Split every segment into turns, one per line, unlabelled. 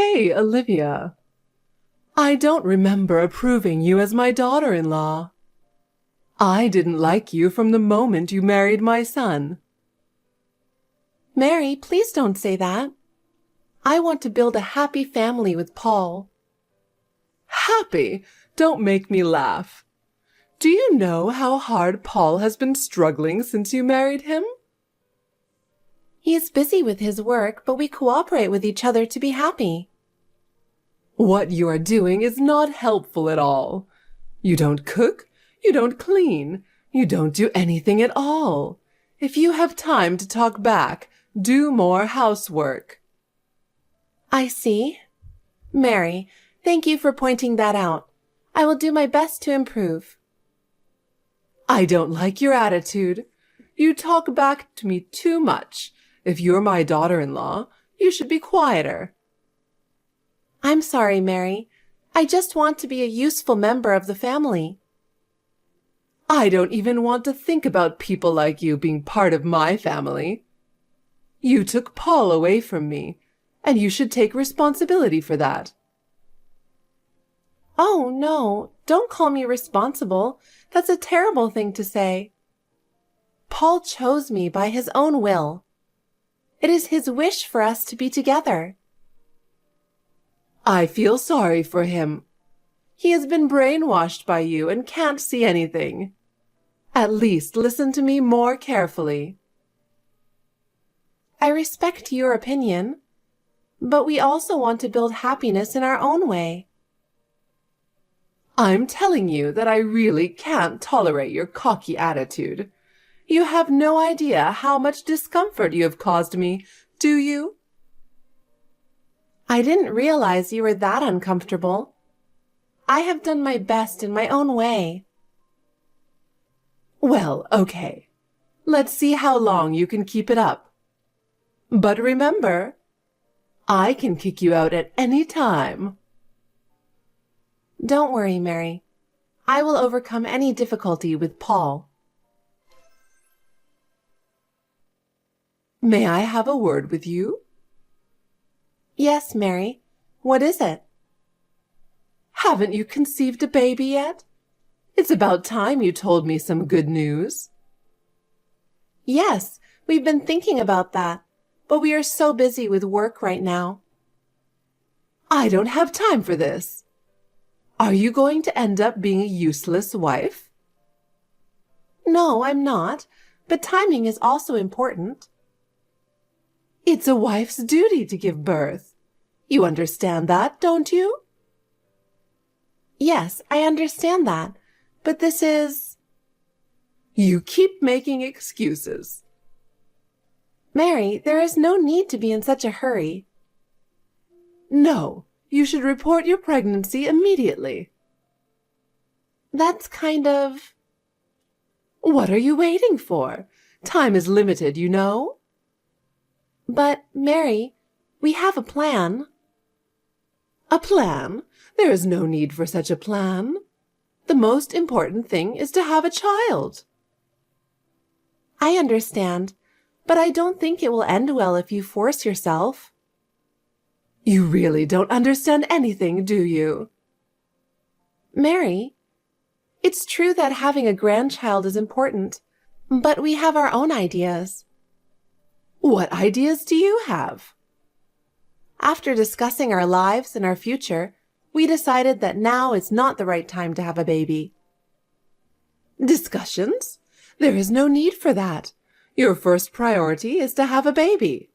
Hey, Olivia. I don't remember approving you as my daughter-in-law. I didn't like you from the moment you married my son.
Mary, please don't say that. I want to build a happy family with Paul.
Happy? Don't make me laugh. Do you know how hard Paul has been struggling since you married him?
He is busy with his work, but we cooperate with each other to be happy.
What you are doing is not helpful at all. You don't cook, you don't clean, you don't do anything at all. If you have time to talk back, do more housework.
I see. Mary, thank you for pointing that out. I will do my best to improve.
I don't like your attitude. You talk back to me too much. If you're my daughter-in-law, you should be quieter.
I'm sorry, Mary. I just want to be a useful member of the family.
I don't even want to think about people like you being part of my family. You took Paul away from me, and you should take responsibility for that.
Oh, no, don't call me responsible. That's a terrible thing to say. Paul chose me by his own will. It is his wish for us to be together.
I feel sorry for him. He has been brainwashed by you and can't see anything. At least listen to me more carefully.
I respect your opinion, but we also want to build happiness in our own way.
I'm telling you that I really can't tolerate your cocky attitude. You have no idea how much discomfort you have caused me, do you?
I didn't realize you were that uncomfortable. I have done my best in my own way.
Well, okay. Let's see how long you can keep it up. But remember, I can kick you out at any time.
Don't worry, Mary. I will overcome any difficulty with Paul.
May I have a word with you?
Yes, Mary. What is it?
Haven't you conceived a baby yet? It's about time you told me some good news.
Yes, we've been thinking about that, but we are so busy with work right now.
I don't have time for this. Are you going to end up being a useless wife?
No, I'm not, but timing is also important.
It's a wife's duty to give birth. You understand that, don't you?
Yes, I understand that, but this is...
You keep making excuses.
Mary, there is no need to be in such a hurry.
No, you should report your pregnancy immediately.
That's kind of...
What are you waiting for? Time is limited, you know.
But, Mary, we have a plan.
A plan? There is no need for such a plan. The most important thing is to have a child.
I understand, but I don't think it will end well if you force yourself.
You really don't understand anything, do you?
Mary, it's true that having a grandchild is important, but we have our own ideas.
What ideas do you have?
After discussing our lives and our future, we decided that now is not the right time to have a baby.
Discussions? There is no need for that. Your first priority is to have a baby.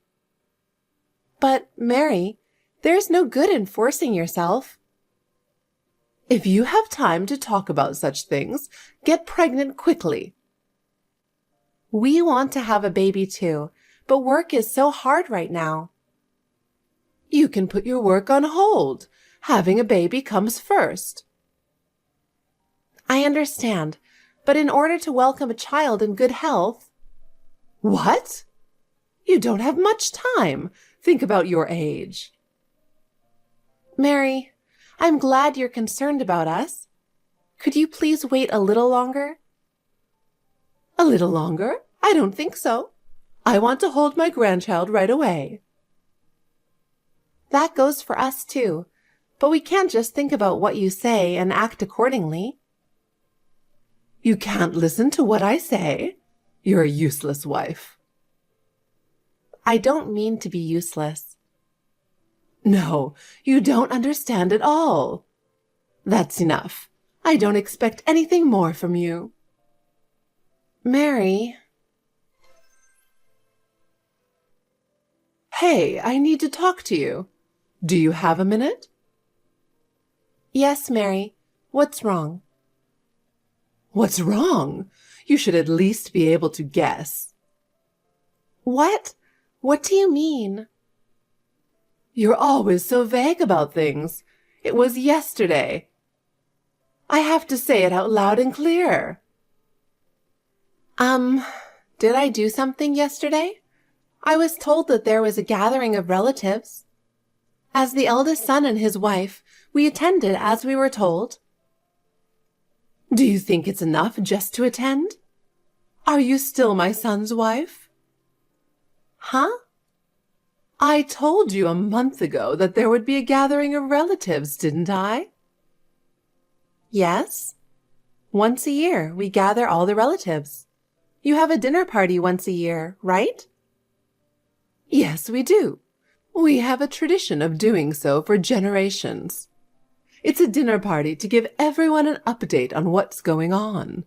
But, Mary, there's no good in forcing yourself.
If you have time to talk about such things, get pregnant quickly.
We want to have a baby too, but work is so hard right now.
You can put your work on hold. Having a baby comes first.
I understand, but in order to welcome a child in good health...
What? You don't have much time. Think about your age.
Mary, I'm glad you're concerned about us. Could you please wait a little longer?
A little longer? I don't think so. I want to hold my grandchild right away.
That goes for us too, but we can't just think about what you say and act accordingly.
You can't listen to what I say? You're a useless wife.
I don't mean to be useless.
No, you don't understand at all. That's enough. I don't expect anything more from you.
Mary.
Hey, I need to talk to you. Do you have a minute?
Yes, Mary. What's wrong?
What's wrong? You should at least be able to guess.
What? What do you mean?
You're always so vague about things. It was yesterday. I have to say it out loud and clear.
Did I do something yesterday? I was told that there was a gathering of relatives. As the eldest son and his wife, we attended as we were told.
Do you think it's enough just to attend? Are you still my son's wife?
Huh?
I told you a month ago that there would be a gathering of relatives, didn't I?
Yes. Once a year, we gather all the relatives. You have a dinner party once a year, right?
Yes, we do. We have a tradition of doing so for generations. It's a dinner party to give everyone an update on what's going on.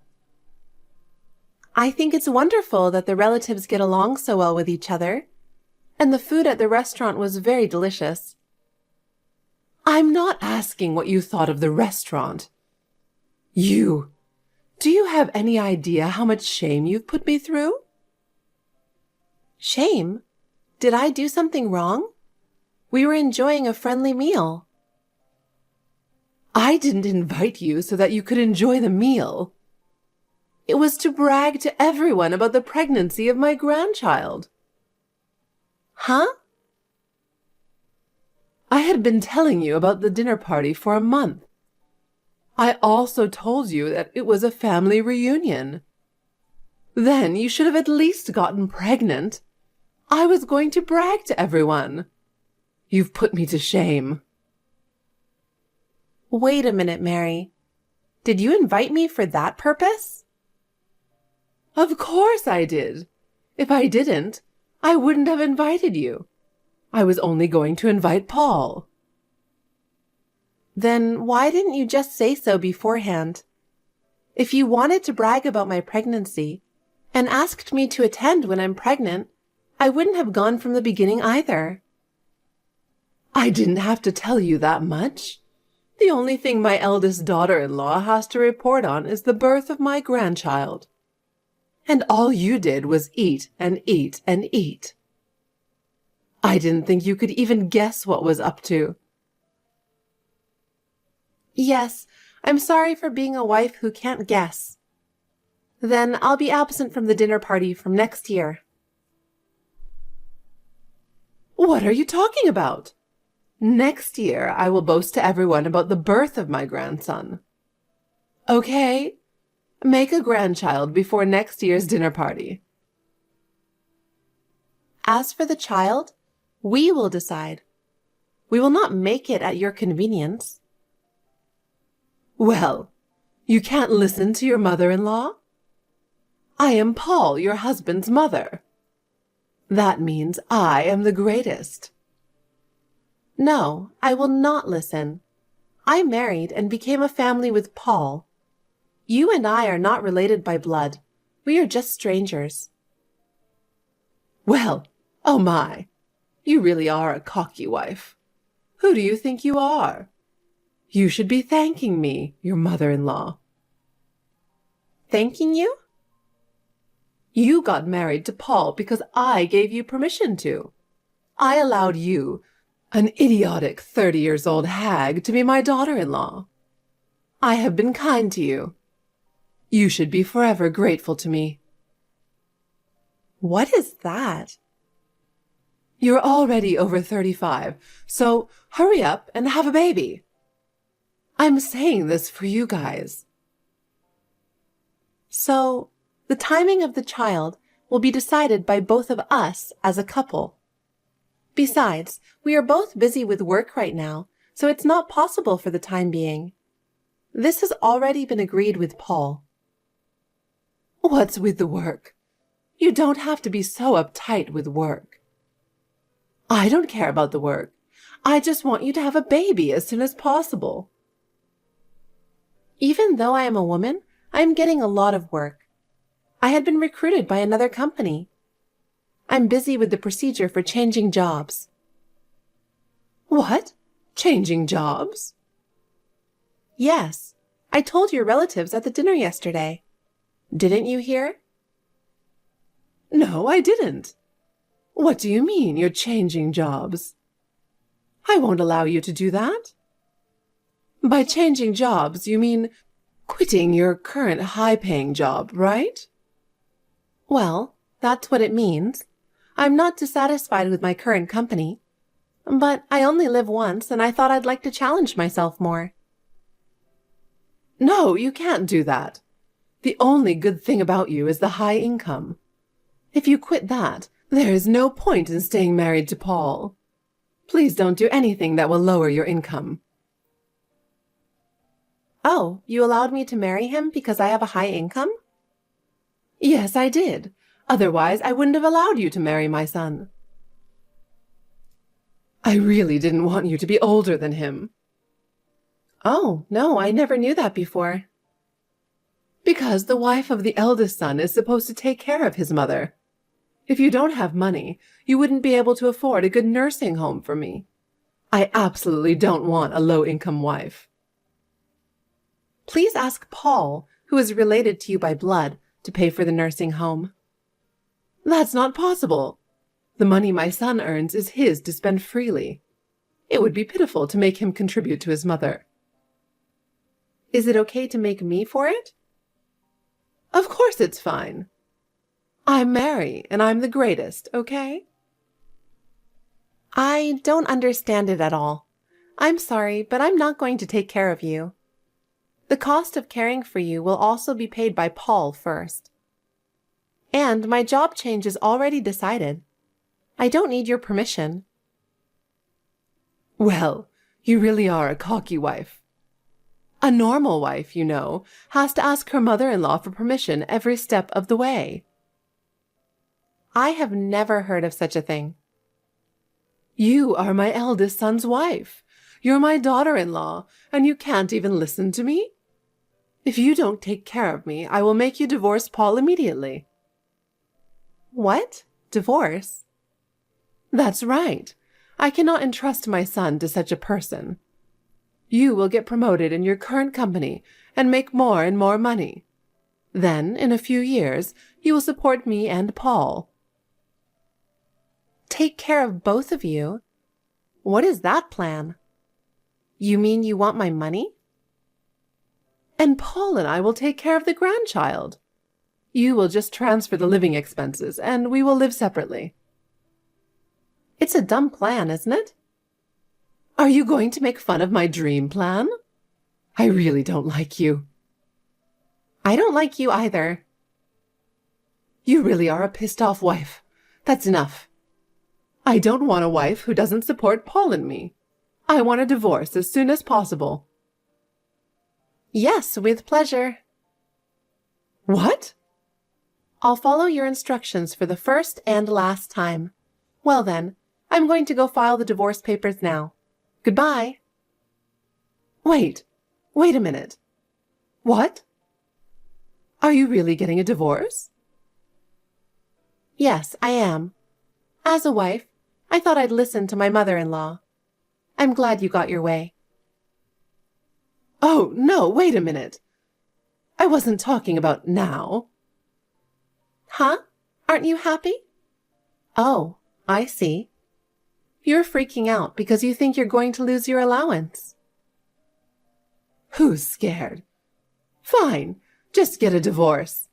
I think it's wonderful that the relatives get along so well with each other. And the food at the restaurant was very delicious.
I'm not asking what you thought of the restaurant. Do you have any idea how much shame you've put me through?
Shame? Did I do something wrong? We were enjoying a friendly meal.
I didn't invite you so that you could enjoy the meal. It was to brag to everyone about the pregnancy of my grandchild.
Huh?
I had been telling you about the dinner party for a month. I also told you that it was a family reunion. Then you should have at least gotten pregnant. I was going to brag to everyone. You've put me to shame.
Wait a minute, Mary. Did you invite me for that purpose?
Of course I did. If I didn't, I wouldn't have invited you. I was only going to invite Paul.
Then why didn't you just say so beforehand? If you wanted to brag about my pregnancy and asked me to attend when I'm pregnant, I wouldn't have gone from the beginning either.
I didn't have to tell you that much. The only thing my eldest daughter-in-law has to report on is the birth of my grandchild. And all you did was eat and eat and eat. I didn't think you could even guess what was up to.
Yes, I'm sorry for being a wife who can't guess. Then I'll be absent from the dinner party from next year.
What are you talking about? Next year, I will boast to everyone about the birth of my grandson. Okay? Make a grandchild before next year's dinner party.
As for the child, we will decide. We will not make it at your convenience.
Well, you can't listen to your mother-in-law? I am Paul, your husband's mother. That means I am the greatest.
No, I will not listen. I married and became a family with Paul. You and I are not related by blood. We are just strangers.
Well, oh my, you really are a cocky wife. Who do you think you are? You should be thanking me, your mother-in-law.
Thanking you?
You got married to Paul because I gave you permission to. I allowed you, an idiotic 30-year-old hag, to be my daughter-in-law. I have been kind to you. You should be forever grateful to me.
What is that?
You're already over 35, so hurry up and have a baby. I'm saying this for you guys.
So, the timing of the child will be decided by both of us as a couple. Besides, we are both busy with work right now, so it's not possible for the time being. This has already been agreed with Paul.
What's with the work? You don't have to be so uptight with work. I don't care about the work. I just want you to have a baby as soon as possible.
Even though I am a woman, I am getting a lot of work. I had been recruited by another company. I'm busy with the procedure for changing jobs.
What? Changing jobs?
Yes, I told your relatives at the dinner yesterday. Didn't you hear?
No, I didn't. What do you mean you're changing jobs? I won't allow you to do that. By changing jobs, you mean quitting your current high-paying job, right?
Well, that's what it means. I'm not dissatisfied with my current company. But I only live once, and I thought I'd like to challenge myself more.
No, you can't do that. The only good thing about you is the high income. If you quit that, there is no point in staying married to Paul. Please don't do anything that will lower your income.
Oh, you allowed me to marry him because I have a high income?
Yes, I did. Otherwise, I wouldn't have allowed you to marry my son. I really didn't want you to be older than him.
Oh, no, I never knew that before.
Because the wife of the eldest son is supposed to take care of his mother. If you don't have money, you wouldn't be able to afford a good nursing home for me. I absolutely don't want a low-income wife.
Please ask Paul, who is related to you by blood, to pay for the nursing home.
That's not possible. The money my son earns is his to spend freely. It would be pitiful to make him contribute to his mother.
Is it okay to make me for it?
Of course it's fine. I'm Mary, and I'm the greatest, okay?
I don't understand it at all. I'm sorry, but I'm not going to take care of you. The cost of caring for you will also be paid by Paul first. And my job change is already decided. I don't need your permission.
Well, you really are a cocky wife. A normal wife, you know, has to ask her mother-in-law for permission every step of the way.
I have never heard of such a thing.
You are my eldest son's wife. You're my daughter-in-law, and you can't even listen to me? If you don't take care of me, I will make you divorce Paul immediately.
What? Divorce?
That's right. I cannot entrust my son to such a person. You will get promoted in your current company and make more and more money. Then, in a few years, you will support me and Paul.
Take care of both of you? What is that plan? You mean you want my money?
And Paul and I will take care of the grandchild. You will just transfer the living expenses, and we will live separately.
It's a dumb plan, isn't it?
Are you going to make fun of my dream plan? I really don't like you.
I don't like you either.
You really are a pissed-off wife. That's enough. I don't want a wife who doesn't support Paul and me. I want a divorce as soon as possible.
Yes, with pleasure.
What?
I'll follow your instructions for the first and last time. Well then, I'm going to go file the divorce papers now. Goodbye.
Wait a minute. What? Are you really getting a divorce?
Yes, I am. As a wife, I thought I'd listen to my mother-in-law. I'm glad you got your way.
Oh, no, wait a minute. I wasn't talking about now.
Huh? Aren't you happy? Oh, I see. You're freaking out because you think you're going to lose your allowance.
Who's scared? Fine, just get a divorce.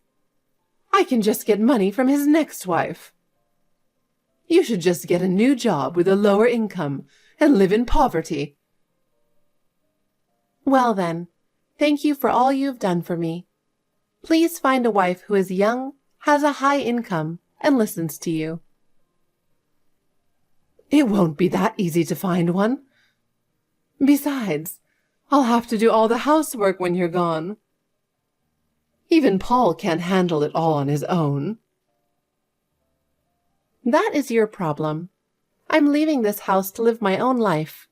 I can just get money from his next wife. You should just get a new job with a lower income and live in poverty.
Well then, thank you for all you've done for me. Please find a wife who is young, has a high income, and listens to you.
It won't be that easy to find one. Besides, I'll have to do all the housework when you're gone. Even Paul can't handle it all on his own.
That is your problem. I'm leaving this house to live my own life.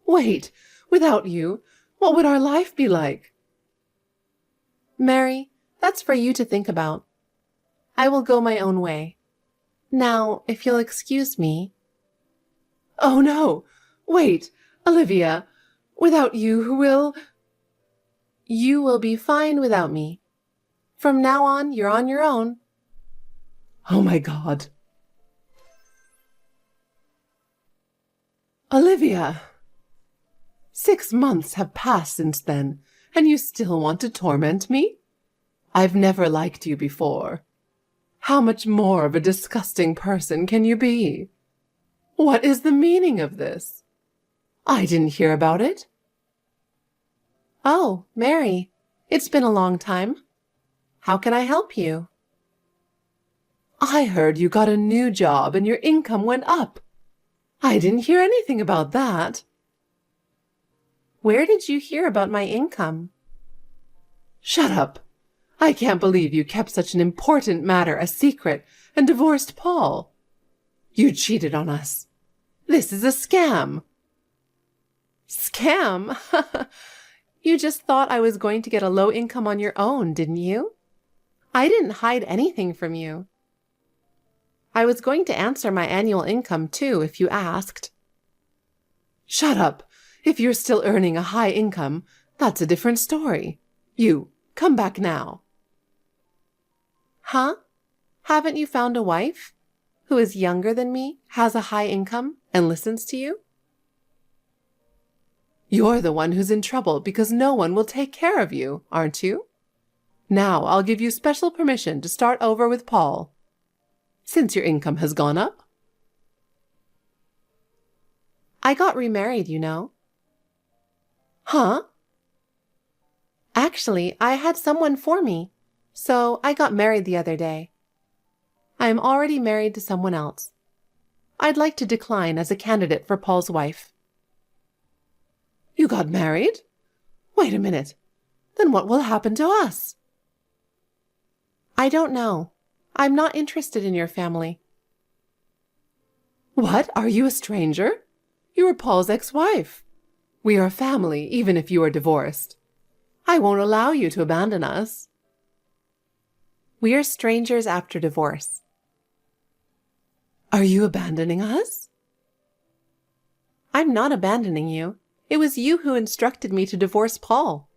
Wait, without you, what would our life be like?
Mary, that's for you to think about. I will go my own way. Now, if you'll excuse me.
Oh no! Wait, Olivia, without you, who will?
You will be fine without me. From now on, you're on your own.
Oh my God. Olivia! 6 months have passed since then, and you still want to torment me? I've never liked you before. How much more of a disgusting person can you be? What is the meaning of this? I didn't hear about it.
Oh, Mary, it's been a long time. How can I help you?
I heard you got a new job and your income went up. I didn't hear anything about that.
Where did you hear about my income?
Shut up. I can't believe you kept such an important matter a secret and divorced Paul. You cheated on us. This is a scam.
Scam? You just thought I was going to get a low income on your own, didn't you? I didn't hide anything from you. I was going to answer my annual income too if you asked.
Shut up. If you're still earning a high income, that's a different story. You, come back now.
Huh? Haven't you found a wife who is younger than me, has a high income, and listens to you?
You're the one who's in trouble because no one will take care of you, aren't you? Now I'll give you special permission to start over with Paul, since your income has gone up.
I got remarried, you know.
Huh?
Actually, I had someone for me, so I got married the other day. I am already married to someone else. I'd like to decline as a candidate for Paul's wife.
You got married? Wait a minute. Then what will happen to us?
I don't know. I'm not interested in your family.
What? Are you a stranger? You are Paul's ex-wife. We are family, even if you are divorced. I won't allow you to abandon us.
We are strangers after divorce.
Are you abandoning us?
I'm not abandoning you. It was you who instructed me to divorce Paul.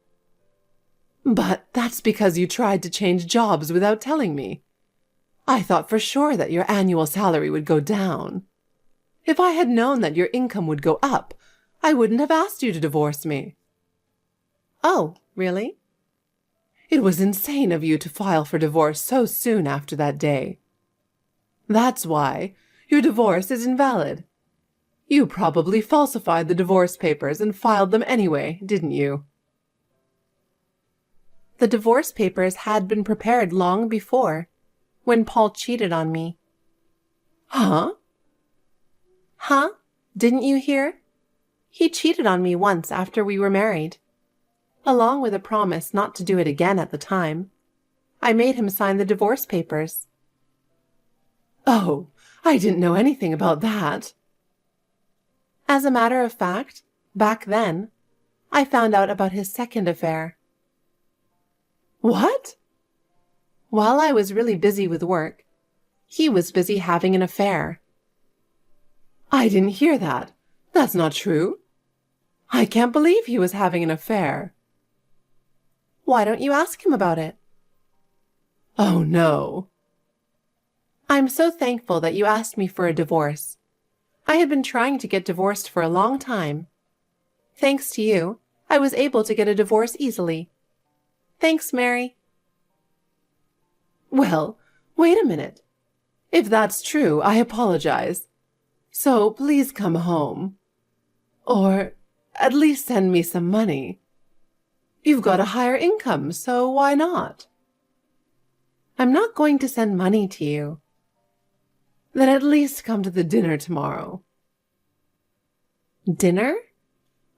But that's because you tried to change jobs without telling me. I thought for sure that your annual salary would go down. If I had known that your income would go up, I wouldn't have asked you to divorce me.
Oh, really?
It was insane of you to file for divorce so soon after that day. That's why your divorce is invalid. You probably falsified the divorce papers and filed them anyway, didn't you?
The divorce papers had been prepared long before, when Paul cheated on me.
Huh?
Huh? Didn't you hear? He cheated on me once after we were married, along with a promise not to do it again at the time. I made him sign the divorce papers.
Oh, I didn't know anything about that.
As a matter of fact, back then, I found out about his second affair.
What?
While I was really busy with work, he was busy having an affair.
I didn't hear that. That's not true. I can't believe he was having an affair.
Why don't you ask him about it?
Oh, no.
I'm so thankful that you asked me for a divorce. I had been trying to get divorced for a long time. Thanks to you, I was able to get a divorce easily. Thanks, Mary.
Well, wait a minute. If that's true, I apologize. So please come home. Or at least send me some money. You've got a higher income, so why not?
I'm not going to send money to you.
Then at least come to the dinner tomorrow.
Dinner?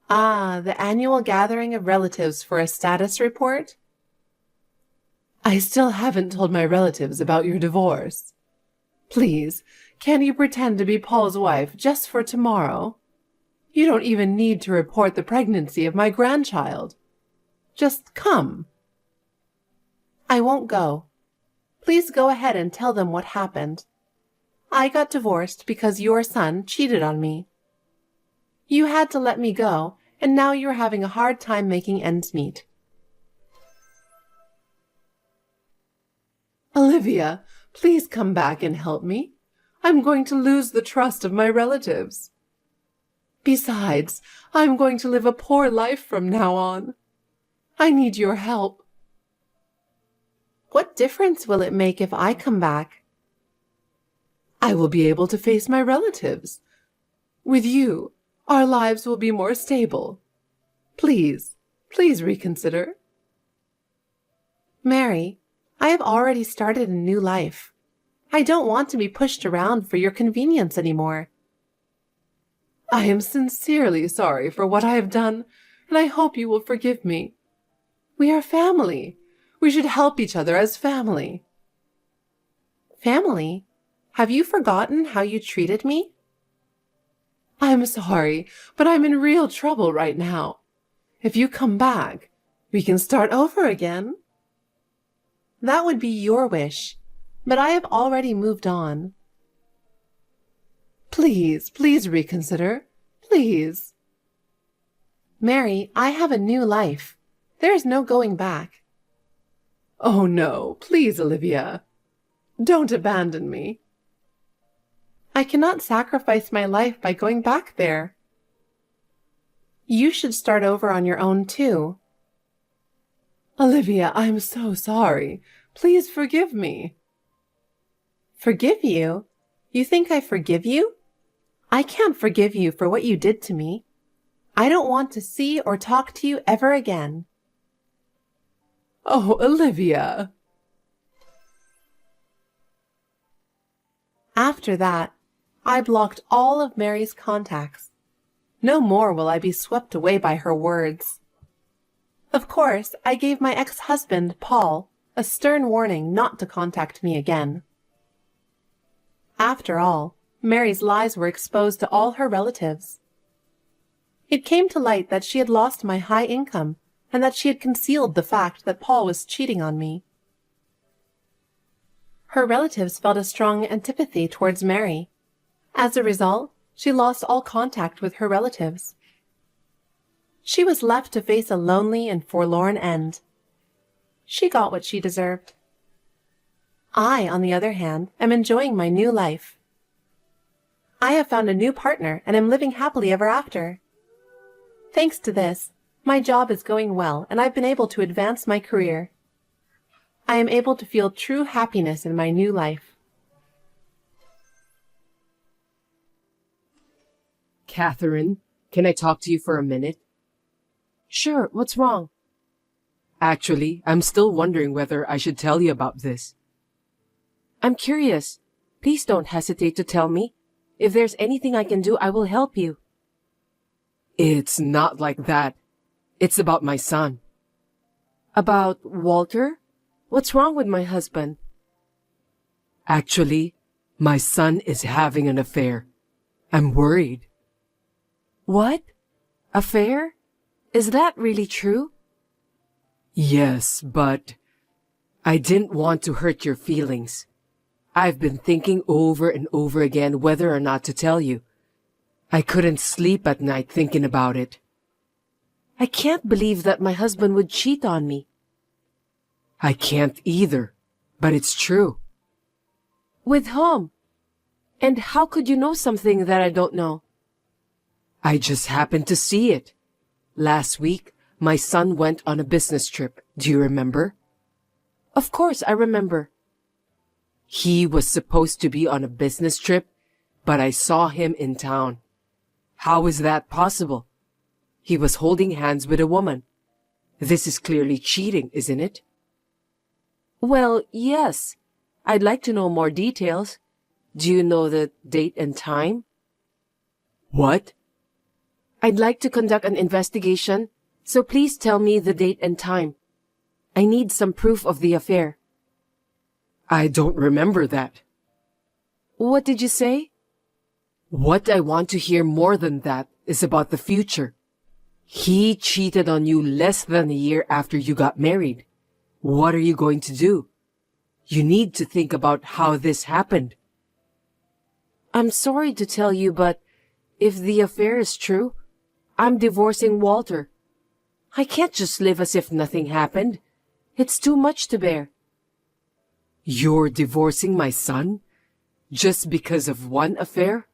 Ah, the annual gathering of relatives for a status report?
I still haven't told my relatives about your divorce. Please, can you pretend to be Paul's wife just for tomorrow? You don't even need to report the pregnancy of my grandchild. Just come.
I won't go. Please go ahead and tell them what happened. I got divorced because your son cheated on me. You had to let me go, and now you're having a hard time making ends meet.
Olivia, please come back and help me. I'm going to lose the trust of my relatives. Besides, I'm going to live a poor life from now on. I need your help.
What difference will it make if I come back?
I will be able to face my relatives. With you, our lives will be more stable. Please, please reconsider.
Mary, I have already started a new life. I don't want to be pushed around for your convenience anymore.
I am sincerely sorry for what I have done, and I hope you will forgive me. We are family. We should help each other as family.
Family? Have you forgotten how you treated me?
I'm sorry, but I'm in real trouble right now. If you come back, we can start over again.
That would be your wish, but I have already moved on.
Please, please reconsider. Please.
Mary, I have a new life. There is no going back.
Oh no, please, Olivia. Don't abandon me.
I cannot sacrifice my life by going back there. You should start over on your own too.
Olivia, I'm so sorry. Please forgive me.
Forgive you? You think I forgive you? I can't forgive you for what you did to me. I don't want to see or talk to you ever again.
Oh, Olivia.
After that, I blocked all of Mary's contacts. No more will I be swept away by her words. Of course, I gave my ex-husband, Paul, a stern warning not to contact me again. After all, Mary's lies were exposed to all her relatives. It came to light that she had lost my high income and that she had concealed the fact that Paul was cheating on me. Her relatives felt a strong antipathy towards Mary. As a result, she lost all contact with her relatives. She was left to face a lonely and forlorn end. She got what she deserved. I, on the other hand, am enjoying my new life. I have found a new partner and am living happily ever after. Thanks to this, my job is going well and I've been able to advance my career. I am able to feel true happiness in my new life.
Catherine, can I talk to you for a minute?
Sure, what's wrong?
Actually, I'm still wondering whether I should tell you about this.
I'm curious. Please don't hesitate to tell me. If there's anything I can do, I will help you.
It's not like that. It's about my son.
About Walter? What's wrong with my husband?
Actually, my son is having an affair. I'm worried.
What? Affair? Is that really true?
Yes, but I didn't want to hurt your feelings. I've been thinking over and over again whether or not to tell you. I couldn't sleep at night thinking about it.
I can't believe that my husband would cheat on me.
I can't either, but it's true.
With whom? And how could you know something that I don't know?
I just happened to see it. Last week, my son went on a business trip. Do you remember?
Of course, I remember.
He was supposed to be on a business trip, but I saw him in town. How is that possible? He was holding hands with a woman. This is clearly cheating, isn't it?
Well, yes. I'd like to know more details.
Do you know the date and time? What? I'd like to conduct an investigation, so please tell me the date and time. I need some proof of the affair. I don't remember that. What did you say? What I want to hear more than that is about the future. He cheated on you less than a year after you got married. What are you going to do? You need to think about how this happened. I'm sorry to tell you, but if the affair is true, I'm divorcing Walter. I can't just live as if nothing happened. It's too much to bear. You're divorcing my son? Just because of one affair?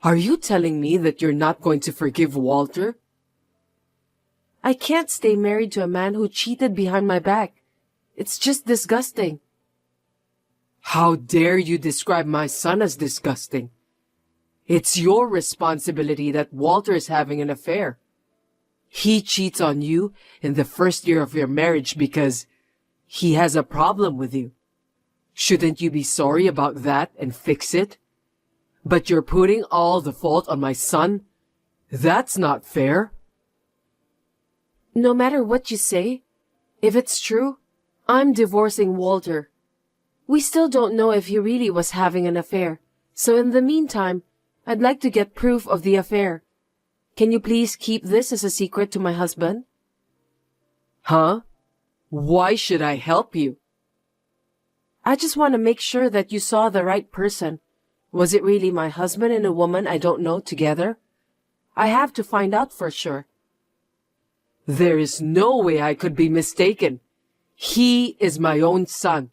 Are you telling me that you're not going to forgive Walter? I can't stay married to a man who cheated behind my back. It's just disgusting. How dare you describe my son as disgusting? It's your responsibility that Walter is having an affair. He cheats on you in the first year of your marriage because he has a problem with you. Shouldn't you be sorry about that and fix it? But you're putting all the fault on my son? That's not fair. No matter what you say, if it's true, I'm divorcing Walter. We still don't know if he really was having an affair, so in the meantime, I'd like to get proof of the affair. Can you please keep this as a secret to my husband? Huh? Why should I help you? I just want to make sure that you saw the right person. Was it really my husband and a woman I don't know together? I have to find out for sure. There is no way I could be mistaken. He is my own son.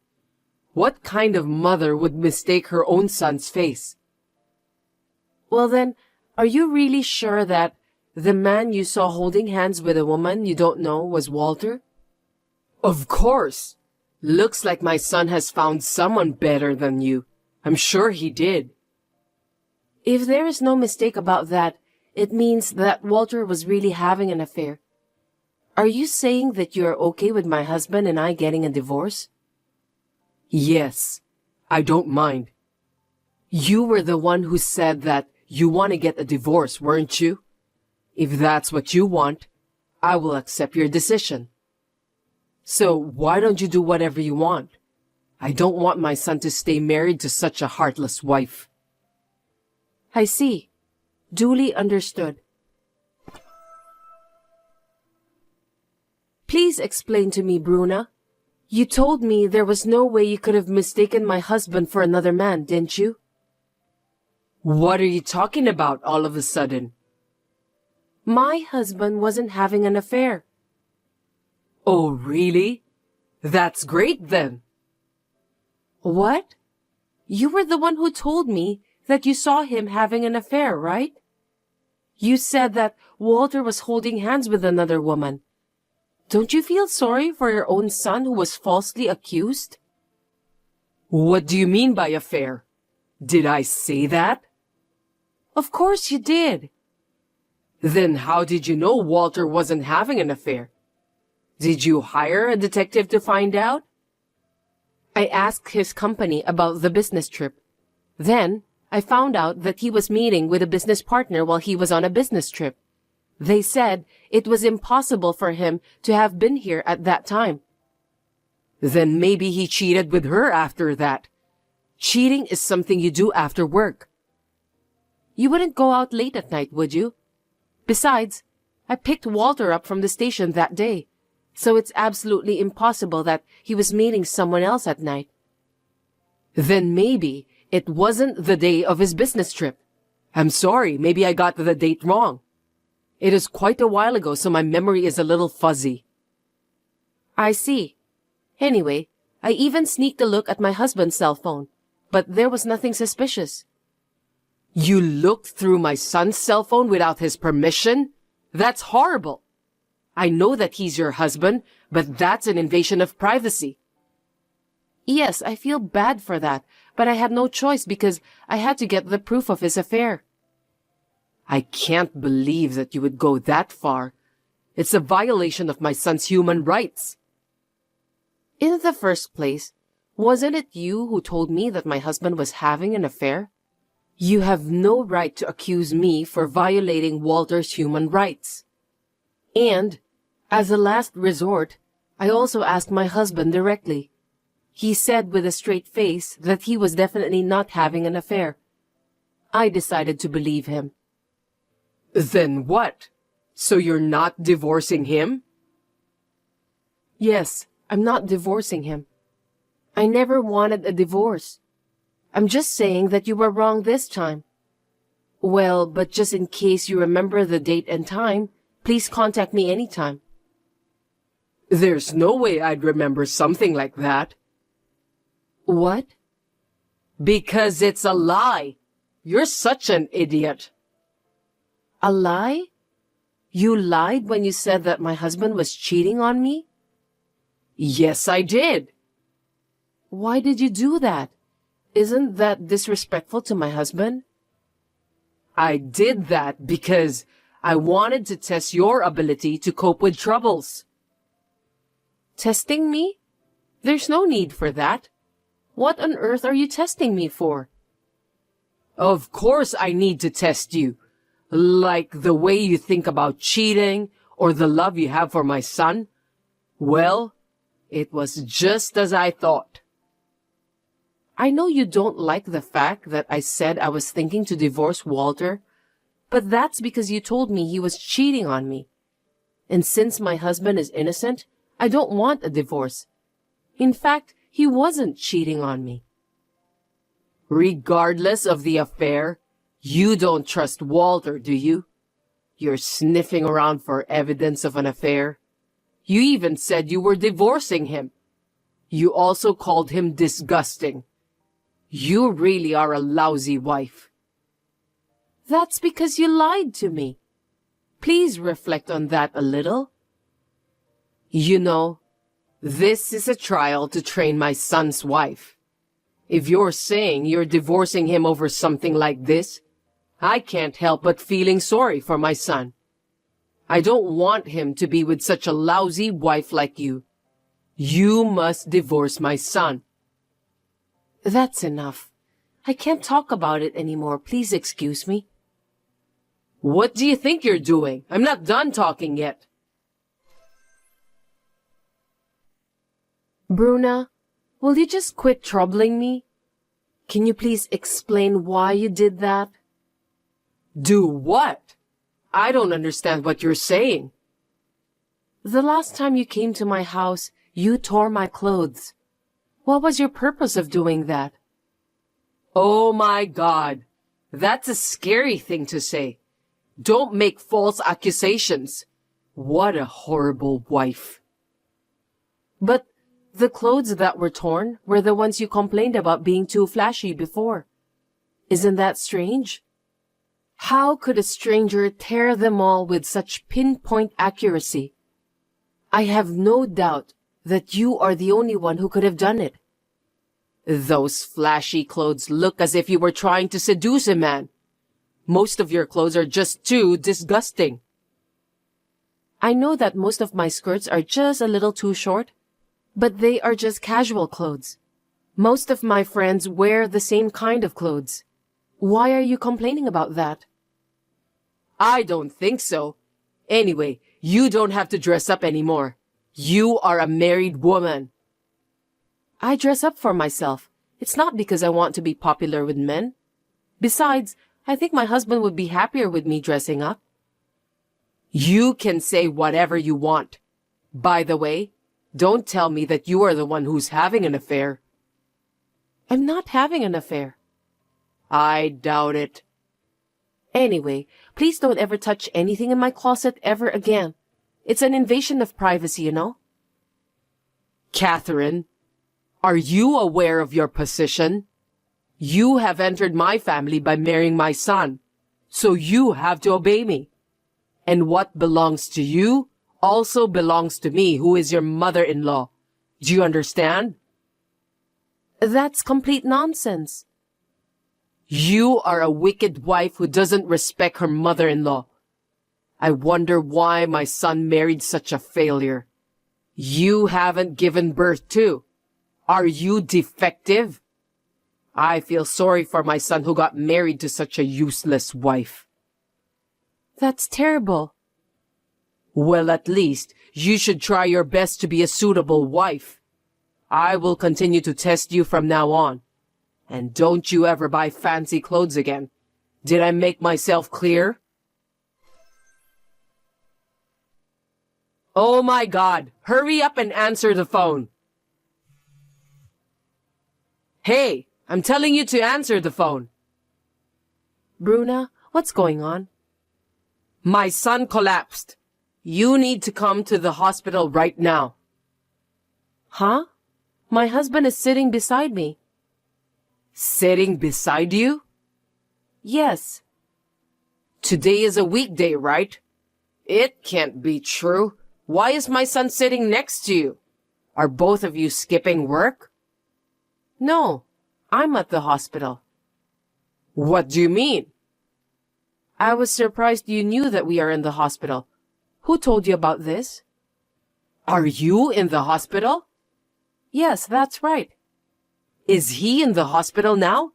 What kind of mother would mistake her own son's face? Well then, are you really sure that the man you saw holding hands with a woman you don't know was Walter? Of course. Looks like my son has found someone better than you. I'm sure he did. If there is no mistake about that, it means that Walter was really having an affair. Are you saying that you're okay with my husband and I getting a divorce? Yes, I don't mind. You were the one who said that you want to get a divorce, weren't you? If that's what you want, I will accept your decision. So why don't you do whatever you want? I don't want my son to stay married to such a heartless wife. I see. Duly understood. Please explain to me, Bruna. You told me there was no way you could have mistaken my husband for another man, didn't you? What are you talking about all of a sudden? My husband wasn't having an affair. Oh, really? That's great then. What? You were the one who told me that you saw him having an affair, right? You said that Walter was holding hands with another woman. Don't you feel sorry for your own son who was falsely accused? What do you mean by affair? Did I say that? Of course you did. Then how did you know Walter wasn't having an affair? Did you hire a detective to find out? I asked his company about the business trip. Then, I found out that he was meeting with a business partner while he was on a business trip. They said it was impossible for him to have been here at that time. Then maybe he cheated with her after that. Cheating is something you do after work. You wouldn't go out late at night, would you? Besides, I picked Walter up from the station that day, so it's absolutely impossible that he was meeting someone else at night. Then maybe it wasn't the day of his business trip. I'm sorry, maybe I got the date wrong. It is quite a while ago, so my memory is a little fuzzy. I see. Anyway, I even sneaked a look at my husband's cell phone, but there was nothing suspicious. You looked through my son's cell phone without his permission? That's horrible. I know that he's your husband, but that's an invasion of privacy. Yes, I feel bad for that, but I had no choice because I had to get the proof of his affair. I can't believe that you would go that far. It's a violation of my son's human rights. In the first place, Wasn't it you who told me that my husband was having an affair? You have no right to accuse me for violating Walter's human rights. And, as a last resort, I also asked my husband directly. He said with a straight face that he was definitely not having an affair. I decided to believe him.
Then what? So you're not divorcing him?
Yes, I'm not divorcing him. I never wanted a divorce. I'm just saying that you were wrong this time. Well, but just in case you remember the date and time, please contact me anytime.
There's no way I'd remember something like that.
What?
Because it's a lie. You're such an idiot.
A lie? You lied when you said that my husband was cheating on me?
Yes, I did.
Why did you do that? Isn't that disrespectful to my husband?
I did that because I wanted to test your ability to cope with troubles.
Testing me? There's no need for that. What on earth are you testing me for?
Of course I need to test you. Like the way you think about cheating or the love you have for my son. Well, it was just as I thought.
I know you don't like the fact that I said I was thinking to divorce Walter, but that's because you told me he was cheating on me. And since my husband is innocent, I don't want a divorce. In fact, he wasn't cheating on me.
Regardless of the affair, you don't trust Walter, do you? You're sniffing around for evidence of an affair. You even said you were divorcing him. You also called him disgusting. You really are a lousy wife.
That's because you lied to me. Please reflect on that a little.
You know, this is a trial to train my son's wife. If you're saying you're divorcing him over something like this, I can't help but feeling sorry for my son. I don't want him to be with such a lousy wife like you. You must divorce my son.
That's enough. I can't talk about it anymore. Please excuse me.
What do you think you're doing? I'm not done talking yet.
Bruna, will you just quit troubling me? Can you please explain why you did that?
Do what? I don't understand what you're saying.
The last time you came to my house, you tore my clothes. What was your purpose of doing that?
Oh my God. That's a scary thing to say. Don't make false accusations. What a horrible wife.
But the clothes that were torn were the ones you complained about being too flashy before. Isn't that strange? How could a stranger tear them all with such pinpoint accuracy? I have no doubt that you are the only one who could have done it.
Those flashy clothes look as if you were trying to seduce a man. Most of your clothes are just too disgusting.
I know that most of my skirts are just a little too short, but they are just casual clothes. Most of my friends wear the same kind of clothes. Why are you complaining about that?
I don't think so. Anyway, you don't have to dress up anymore. You are a married woman.
I dress up for myself. It's not because I want to be popular with men. Besides, I think my husband would be happier with me dressing up.
You can say whatever you want. By the way, don't tell me that you are the one who's having an affair.
I'm not having an affair.
I doubt it.
Anyway, please don't ever touch anything in my closet ever again. It's an invasion of privacy, you know?
Catherine, are you aware of your position? You have entered my family by marrying my son, so you have to obey me. And what belongs to you also belongs to me, who is your mother-in-law. Do you understand?
That's complete nonsense.
You are a wicked wife who doesn't respect her mother-in-law. I wonder why my son married such a failure. You haven't given birth to.
Are you defective? I feel sorry for my son who got married to such a useless wife.
That's terrible.
Well, at least you should try your best to be a suitable wife. I will continue to test you from now on. And don't you ever buy fancy clothes again. Did I make myself clear? Oh my God, hurry up and answer the phone. Hey, I'm telling you to answer the phone.
Bruna, what's going on?
My son collapsed. You need to come to the hospital right now.
Huh? My husband is sitting beside me.
Sitting beside you?
Yes.
Today is a weekday, right? It can't be true. Why is my son sitting next to you? Are both of you skipping work?
No, I'm at the hospital.
What do you mean?
I was surprised you knew that we are in the hospital. Who told you about this?
Are you in the hospital?
Yes, that's right.
Is he in the hospital now?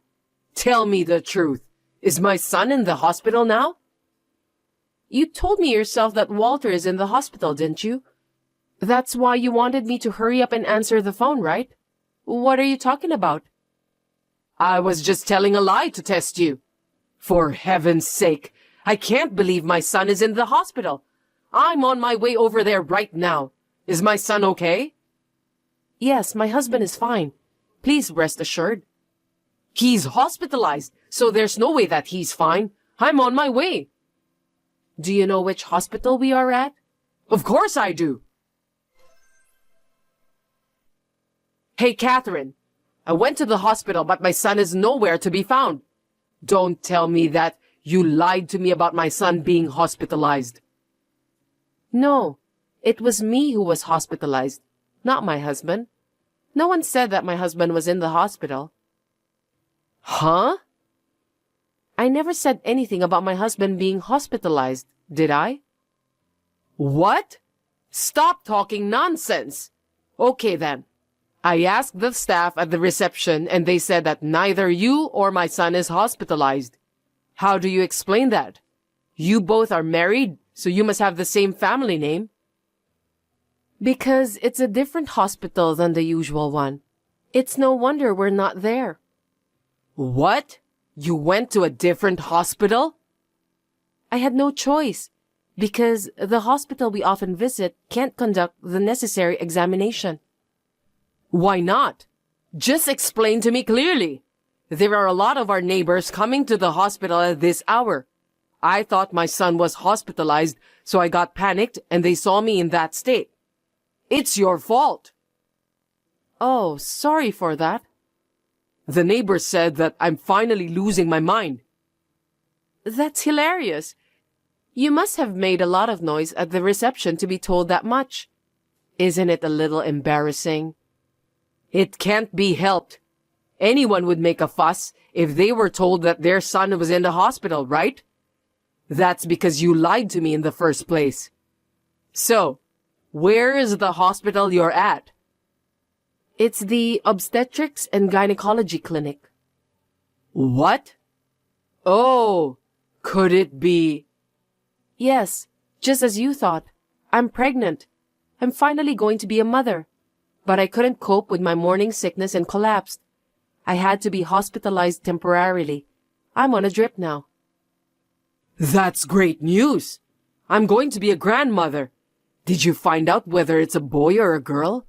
Tell me the truth. Is my son in the hospital now?
You told me yourself that Walter is in the hospital, didn't you? That's why you wanted me to hurry up and answer the phone, right? What are you talking about?
I was just telling a lie to test you. For heaven's sake, I can't believe my son is in the hospital. I'm on my way over there right now. Is my son okay?
Yes, my husband is fine. Please rest assured.
He's hospitalized, so there's no way that he's fine. I'm on my way.
Do you know which hospital we are at?
Of course I do. Hey, Catherine. I went to the hospital, but my son is nowhere to be found. Don't tell me that you lied to me about my son being hospitalized.
No, it was me who was hospitalized, not my husband. No one said that my husband was in the hospital.
Huh?
I never said anything about my husband being hospitalized, did I?
What? Stop talking nonsense. Okay then. I asked the staff at the reception and they said that neither you or my son is hospitalized. How do you explain that? You both are married, so you must have the same family name.
Because it's a different hospital than the usual one. It's no wonder we're not there.
What? You went to a different hospital?
I had no choice, because the hospital we often visit can't conduct the necessary examination.
Why not? Just explain to me clearly. There are a lot of our neighbors coming to the hospital at this hour. I thought my son was hospitalized, so I got panicked and they saw me in that state. It's your fault.
Oh, sorry for that.
The neighbors said that I'm finally losing my mind.
That's hilarious. You must have made a lot of noise at the reception to be told that much. Isn't it a little embarrassing?
It can't be helped. Anyone would make a fuss if they were told that their son was in the hospital, right? That's because you lied to me in the first place. So, where is the hospital you're at?
It's the Obstetrics and Gynecology Clinic.
What? Oh, could it be?
Yes, just as you thought. I'm pregnant. I'm finally going to be a mother. But I couldn't cope with my morning sickness and collapsed. I had to be hospitalized temporarily. I'm on a drip now.
That's great news. I'm going to be a grandmother. Did you find out whether it's a boy or a girl?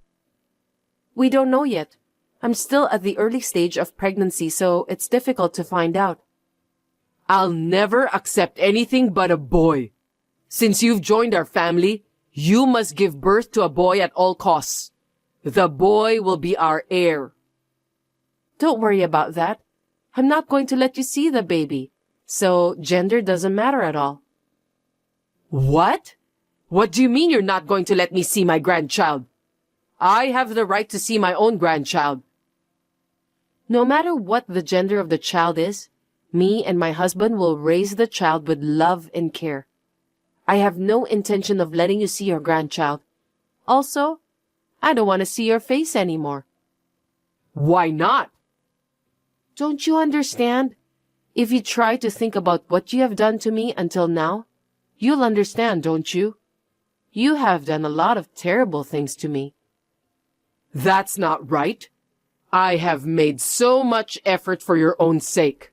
We don't know yet. I'm still at the early stage of pregnancy, so it's difficult to find out.
I'll never accept anything but a boy. Since you've joined our family, you must give birth to a boy at all costs. The boy will be our heir.
Don't worry about that. I'm not going to let you see the baby, so gender doesn't matter at all.
What? What do you mean you're not going to let me see my grandchild? I have the right to see my own grandchild.
No matter what the gender of the child is, me and my husband will raise the child with love and care. I have no intention of letting you see your grandchild. Also, I don't want to see your face anymore.
Why not?
Don't you understand? If you try to think about what you have done to me until now, you'll understand, don't you? You have done a lot of terrible things to me.
That's not right. I have made so much effort for your own sake.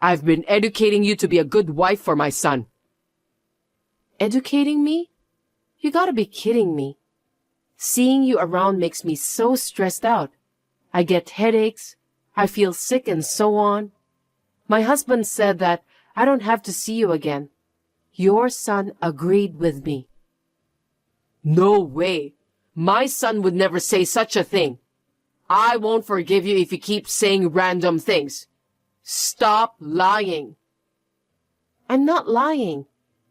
I've been educating you to be a good wife for my son.
Educating me? You gotta be kidding me. Seeing you around makes me so stressed out. I get headaches, I feel sick and so on. My husband said that I don't have to see you again. Your son agreed with me.
No way. My son would never say such a thing. I won't forgive you if you keep saying random things. Stop lying.
I'm not lying.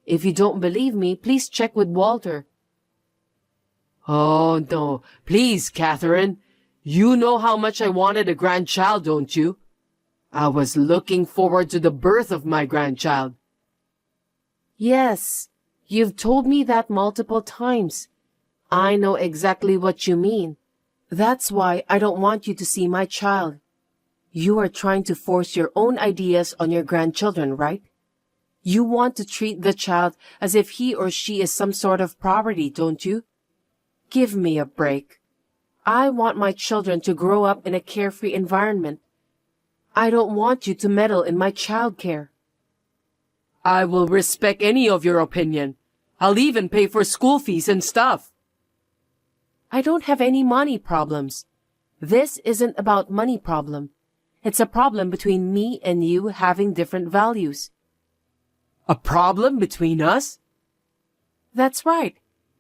If you don't believe me, please check with Walter.
Oh, no. Please, Catherine. You know how much I wanted a grandchild, don't you? I was looking forward to the birth of my grandchild.
Yes, you've told me that multiple times. I know exactly what you mean. That's why I don't want you to see my child. You are trying to force your own ideas on your grandchildren, right? You want to treat the child as if he or she is some sort of property, don't you? Give me a break. I want my children to grow up in a carefree environment. I don't want you to meddle in my childcare.
I will respect any of your opinion. I'll even pay for school fees and stuff.
I don't have any money problems. This isn't about money problem. It's a problem between me and you having different values.
A problem between us?
That's right.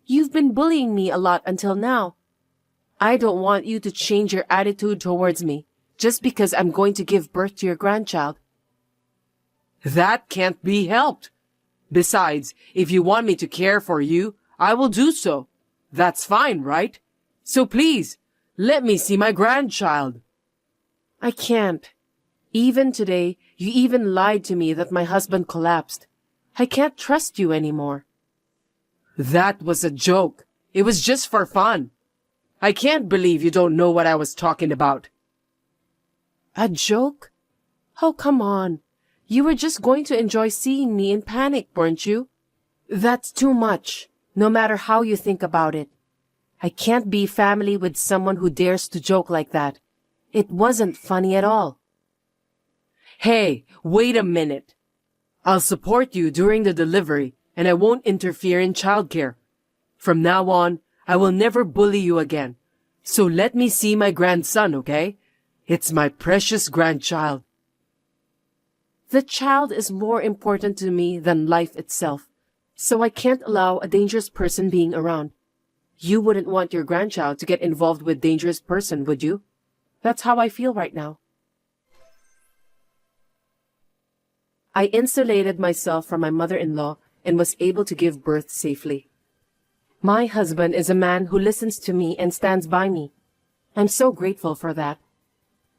You've been bullying me a lot until now. I don't want you to change your attitude towards me just because I'm going to give birth to your grandchild.
That can't be helped. Besides, if you want me to care for you, I will do so. That's fine, right? So please, let me see my grandchild.
I can't. Even today, you even lied to me that my husband collapsed. I can't trust you anymore.
That was a joke. It was just for fun. I can't believe you don't know what I was talking about.
A joke? Oh, come on. You were just going to enjoy seeing me in panic, weren't you? That's too much, no matter how you think about it. I can't be family with someone who dares to joke like that. It wasn't funny at all.
Hey, wait a minute. I'll support you during the delivery, and I won't interfere in childcare. From now on, I will never bully you again. So let me see my grandson, okay? It's my precious grandchild.
The child is more important to me than life itself, so I can't allow a dangerous person being around. You wouldn't want your grandchild to get involved with a dangerous person, would you? That's how I feel right now. I insulated myself from my mother-in-law and was able to give birth safely. My husband is a man who listens to me and stands by me. I'm so grateful for that.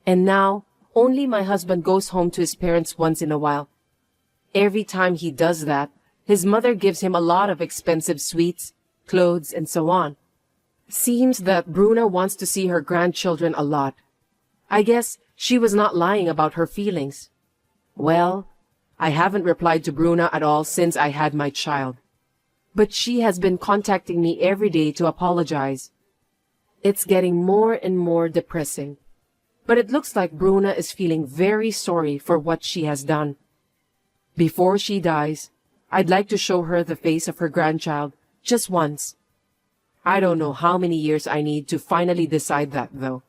And now, only my husband goes home to his parents once in a while. Every time he does that, his mother gives him a lot of expensive sweets, clothes, and so on. Seems that Bruna wants to see her grandchildren a lot. I guess she was not lying about her feelings. Well, I haven't replied to Bruna at all since I had my child. But she has been contacting me every day to apologize. It's getting more and more depressing. But it looks like Bruna is feeling very sorry for what she has done. Before she dies, I'd like to show her the face of her grandchild just once. I don't know how many years I need to finally decide that, though.